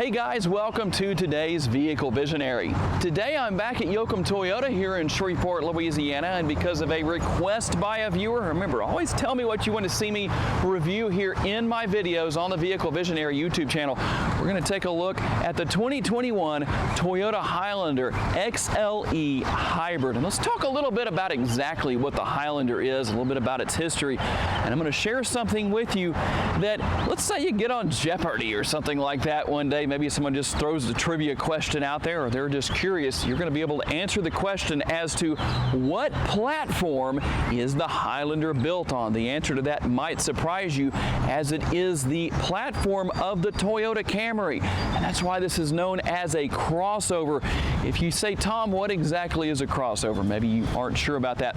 Hey guys, welcome to today's Vehicle Visionary. Today I'm back at Yoakum Toyota here in Shreveport, Louisiana, and because of a request by a viewer, remember, always tell me what you want to see me review here in my videos on the Vehicle Visionary YouTube channel. We're going to take a look at the 2021 Toyota Highlander XLE Hybrid. And let's talk a little bit about exactly what the Highlander is, a little bit about its history, and I'm going to share something with you that, let's say you get on Jeopardy or something like that one day. Maybe someone just throws the trivia question out there, or they're just curious. You're going to be able to answer the question as to what platform is the Highlander built on. The answer to that might surprise you, as it is the platform of the Toyota Camry. And that's why this is known as a crossover. If you say, Tom, what exactly is a crossover? Maybe you aren't sure about that.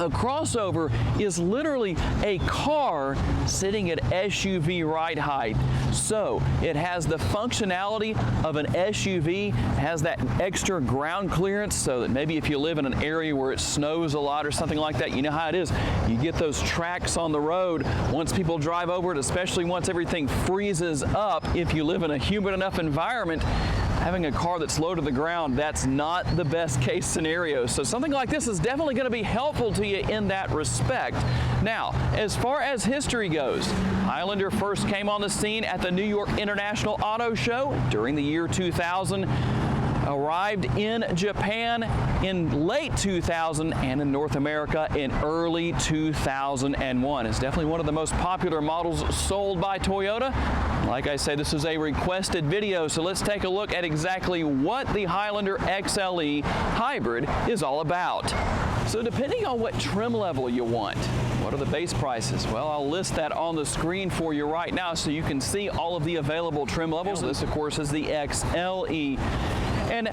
A crossover is literally a car sitting at SUV ride height. So it has the functionality of an SUV, has that extra ground clearance so that maybe if you live in an area where it snows a lot or something like that, you know how it is. You get those tracks on the road once people drive over it, especially once everything freezes up. If you live in a humid enough environment, having a car that's low to the ground, that's not the best case scenario. So something like this is definitely going to be helpful to you in that respect. Now, as far as history goes, Highlander first came on the scene at the New York International Auto Show during the year 2000. Arrived in Japan in late 2000 and in North America in early 2001. It's definitely one of the most popular models sold by Toyota. Like I say, this is a requested video, so let's take a look at exactly what the Highlander XLE Hybrid is all about. So depending on what trim level you want, what are the base prices? Well, I'll list that on the screen for you right now so you can see all of the available trim levels. This, of course, is the XLE. And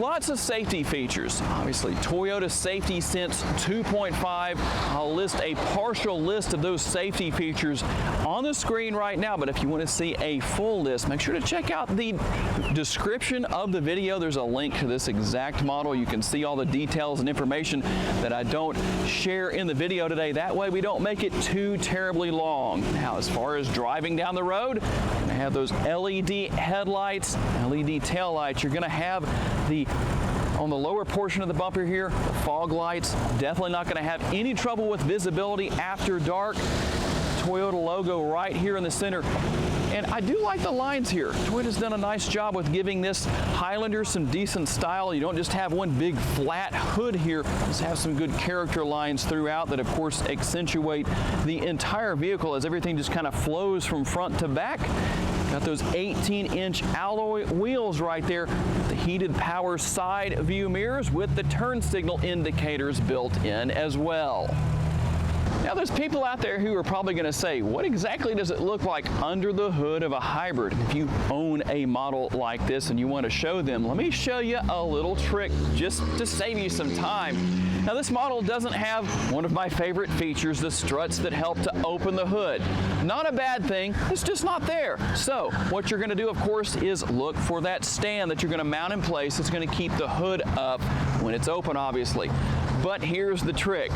lots of safety features. Obviously, Toyota Safety Sense 2.5. I'll list a partial list of those safety features on the screen right now, but if you want to see a full list, make sure to check out the description of the video. There's a link to this exact model. You can see all the details and information that I don't share in the video today. That way we don't make it too terribly long. Now, as far as driving down the road, you're going to have those LED headlights, LED tail lights. You're going to have on the lower portion of the bumper here, the fog lights. Definitely not going to have any trouble with visibility after dark. Toyota logo right here in the center. And I do like the lines here. Toyota's done a nice job with giving this Highlander some decent style. You don't just have one big flat hood here. Just have some good character lines throughout that, of course, accentuate the entire vehicle as everything just kind of flows from front to back. Got those 18-inch alloy wheels right there, the heated power side view mirrors with the turn signal indicators built in as well. Now, there's people out there who are probably going to say, what exactly does it look like under the hood of a hybrid? If you own a model like this and you want to show them, let me show you a little trick just to save you some time. Now, this model doesn't have one of my favorite features, the struts that help to open the hood. Not a bad thing, it's just not there. So what you're going to do, of course, is look for that stand that you're going to mount in place. It's going to keep the hood up when it's open, obviously. But here's the trick.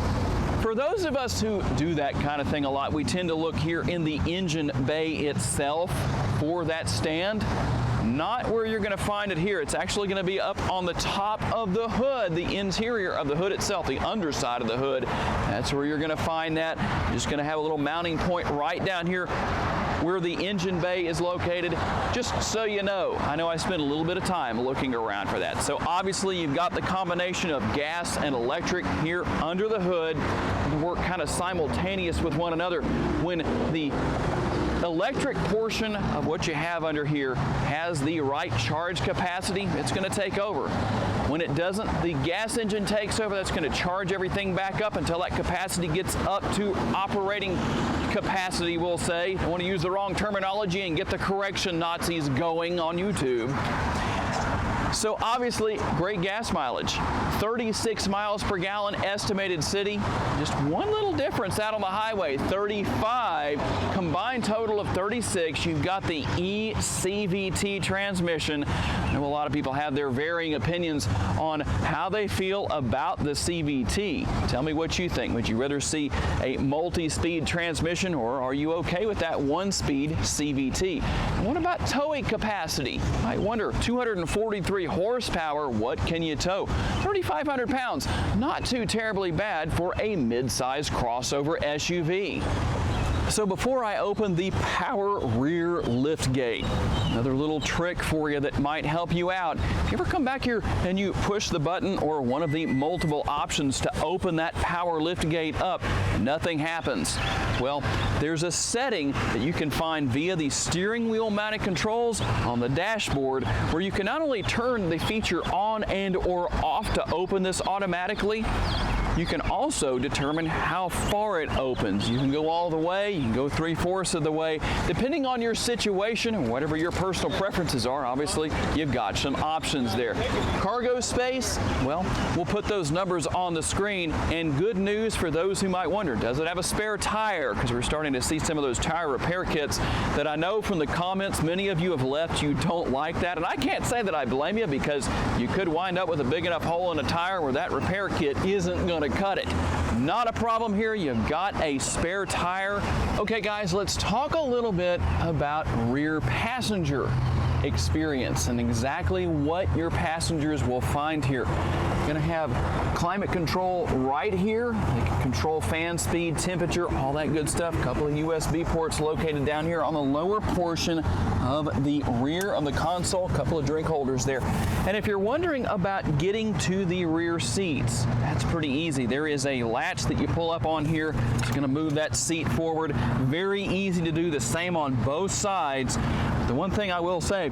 For those of us who do that kind of thing a lot, we tend to look here in the engine bay itself for that stand. Not where you're going to find it here. It's actually going to be up on the top of the hood, the interior of the hood itself, the underside of the hood. That's where you're going to find that. You're just going to have a little mounting point right down here where the engine bay is located, just so you know. I know I spent a little bit of time looking around for that. So obviously you've got the combination of gas and electric here under the hood to work kind of simultaneous with one another. When the electric portion of what you have under here has the right charge capacity, it's going to take over. When it doesn't, the gas engine takes over. That's going to charge everything back up until that capacity gets up to operating capacity, we'll say. I want to use the wrong terminology and get the correction Nazis going on YouTube. So obviously, great gas mileage. 36 miles per gallon estimated city. Just one little difference out on the highway, 35. Combined total of 36. You've got the eCVT transmission. I know a lot of people have their varying opinions on how they feel about the CVT. Tell me what you think. Would you rather see a multi-speed transmission, or are you okay with that one-speed CVT? And what about towing capacity? You might wonder, 243 horsepower, what can you tow? 3,500 pounds, not too terribly bad for a mid-size crossover SUV. So before I open the power rear lift gate, another little trick for you that might help you out. If you ever come back here and you push the button or one of the multiple options to open that power lift gate up, nothing happens. Well, there's a setting that you can find via the steering wheel mounted controls on the dashboard where you can not only turn the feature on and or off to open this automatically, you can also determine how far it opens. You can go all the way, you can go 3/4 of the way. Depending on your situation and whatever your personal preferences are, obviously, you've got some options there. Cargo space, well, we'll put those numbers on the screen. And good news for those who might wonder, does it have a spare tire? Because we're starting to see some of those tire repair kits that I know from the comments many of you have left, you don't like that. And I can't say that I blame you, because you could wind up with a big enough hole in a tire where that repair kit isn't going to cut it. Not a problem here. You've got a spare tire. Okay, guys, let's talk a little bit about rear passenger experience and exactly what your passengers will find here. You're going to have climate control right here. They can control fan speed, temperature, all that good stuff. A couple of USB ports located down here on the lower portion of the rear of the console. A couple of drink holders there. And if you're wondering about getting to the rear seats, that's pretty easy. There is a latch that you pull up on here. It's going to move that seat forward. Very easy to do. The same on both sides. The one thing I will say,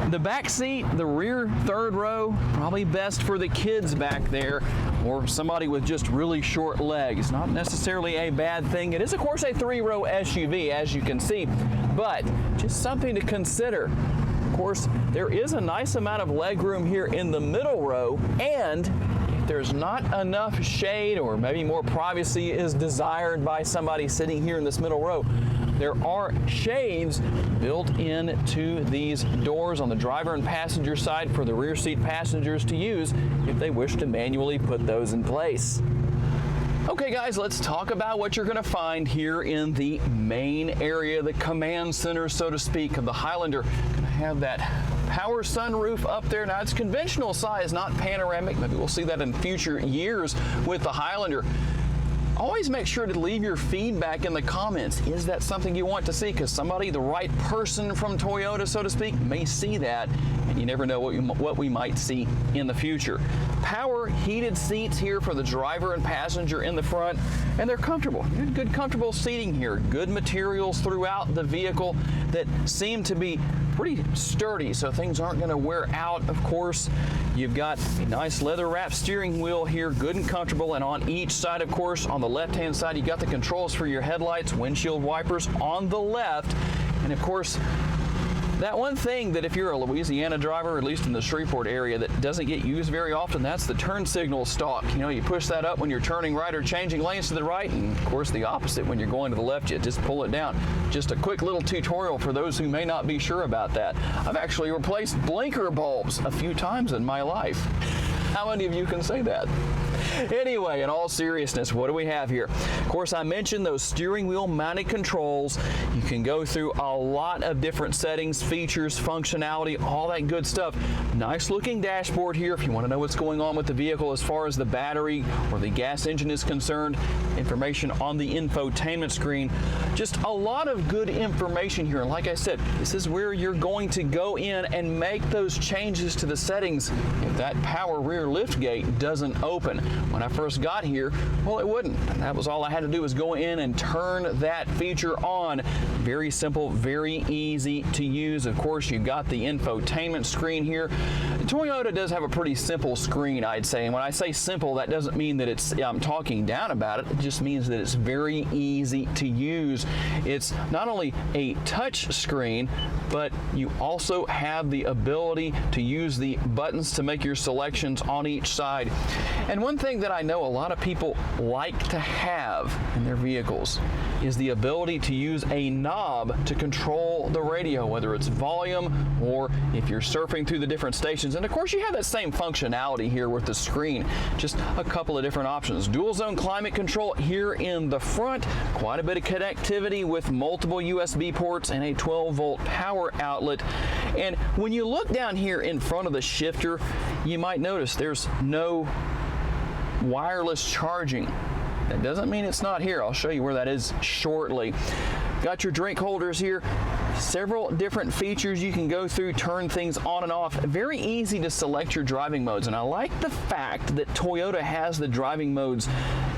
the back seat, the rear third row, probably best for the kids back there or somebody with just really short legs. Not necessarily a bad thing. It is, of course, a 3-row SUV, as you can see, but just something to consider. Of course, there is a nice amount of leg room here in the middle row, and if there's not enough shade or maybe more privacy is desired by somebody sitting here in this middle row, there are shades built into these doors on the driver and passenger side for the rear seat passengers to use if they wish to manually put those in place. Okay, guys, let's talk about what you're going to find here in the main area, the command center, so to speak, of the Highlander. Going to have that power sunroof up there. Now, it's conventional size, not panoramic. Maybe we'll see that in future years with the Highlander. Always make sure to leave your feedback in the comments. Is that something you want to see? Because somebody, the right person from Toyota, so to speak, may see that, and you never know what we might see in the future. Power heated seats here for the driver and passenger in the front, and they're comfortable. Good comfortable seating here. Good materials throughout the vehicle that seem to be pretty sturdy, so things aren't going to wear out. Of course, you've got a nice leather wrapped steering wheel here, good and comfortable, and on each side, of course, on the left-hand side, you got the controls for your headlights, windshield wipers on the left, and of course, that one thing that if you're a Louisiana driver, at least in the Shreveport area, that doesn't get used very often, that's the turn signal stalk. You know, you push that up when you're turning right or changing lanes to the right, and of course the opposite when you're going to the left, you just pull it down. Just a quick little tutorial for those who may not be sure about that. I've actually replaced blinker bulbs a few times in my life. How many of you can say that? Anyway, in all seriousness, what do we have here? Of course, I mentioned those steering wheel mounted controls. You can go through a lot of different settings, features, functionality, all that good stuff. Nice looking dashboard here if you want to know what's going on with the vehicle as far as the battery or the gas engine is concerned. Information on the infotainment screen. Just a lot of good information here. And like I said, this is where you're going to go in and make those changes to the settings if that power rear lift gate doesn't open. When I first got here, well, it wouldn't. And that was all I had to do was go in and turn that feature on. Very simple, very easy to use. Of course, you've got the infotainment screen here. Toyota does have a pretty simple screen, I'd say. And when I say simple, that doesn't mean that I'm talking down about it. It just means that it's very easy to use. It's not only a touch screen, but you also have the ability to use the buttons to make your selections on each side. And one thing that I know a lot of people like to have in their vehicles is the ability to use a knob to control the radio, whether it's volume or if you're surfing through the different stations. And of course, you have that same functionality here with the screen, just a couple of different options. Dual zone climate control here in the front, quite a bit of connectivity with multiple USB ports and a 12-volt power outlet. And when you look down here in front of the shifter, you might notice there's no wireless charging. That doesn't mean it's not here. I'll show you where that is shortly. Got your drink holders here. Several different features you can go through, turn things on and off. Very easy to select your driving modes. And I like the fact that Toyota has the driving modes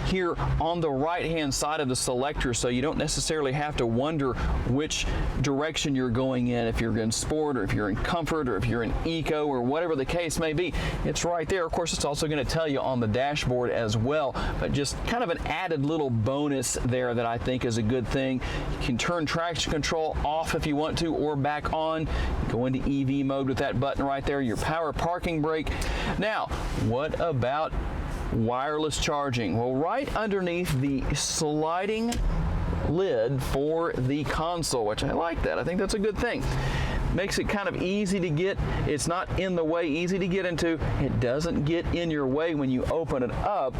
here on the right-hand side of the selector, so you don't necessarily have to wonder which direction you're going in, if you're in sport or if you're in comfort or if you're in eco or whatever the case may be. It's right there. Of course, it's also going to tell you on the dashboard as well, but just kind of an added little bonus there that I think is a good thing. You can turn traction control off if you want to or back on. Go into EV mode with that button right there, your power parking brake. Now, what about wireless charging? Well, right underneath the sliding lid for the console, which I like that. I think that's a good thing. Makes it kind of easy to get. It's not in the way, easy to get into. It doesn't get in your way when you open it up.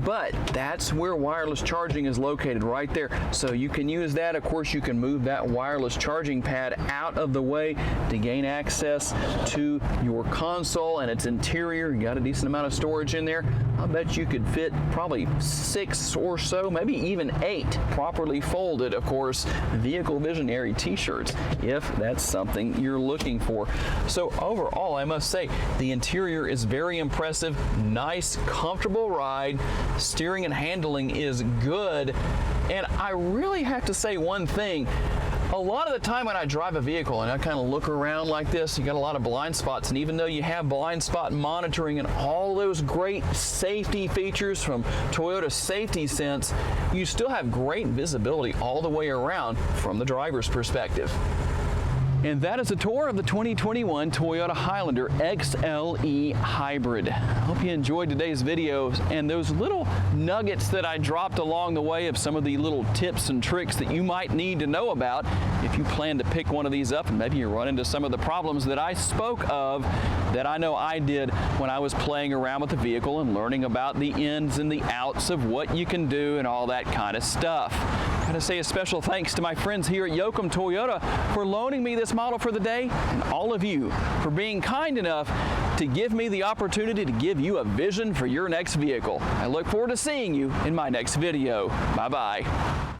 But that's where wireless charging is located, right there. So you can use that. Of course, you can move that wireless charging pad out of the way to gain access to your console and its interior. You got a decent amount of storage in there. I bet you could fit probably 6 or so, maybe even 8 properly folded, of course, Vehicle Visionary t-shirts, if that's something you're looking for. So overall, I must say, the interior is very impressive. Nice, comfortable ride. Steering and handling is good. And I really have to say one thing. A lot of the time when I drive a vehicle and I kind of look around like this, you got a lot of blind spots, and even though you have blind spot monitoring and all those great safety features from Toyota Safety Sense, you still have great visibility all the way around from the driver's perspective. And that is a tour of the 2021 Toyota Highlander XLE Hybrid. I hope you enjoyed today's videos and those little nuggets that I dropped along the way of some of the little tips and tricks that you might need to know about if you plan to pick one of these up, and maybe you run into some of the problems that I spoke of that I know I did when I was playing around with the vehicle and learning about the ins and the outs of what you can do and all that kind of stuff. I want to say a special thanks to my friends here at Yoakum Toyota for loaning me this model for the day, and all of you for being kind enough to give me the opportunity to give you a vision for your next vehicle. I look forward to seeing you in my next video. Bye-bye.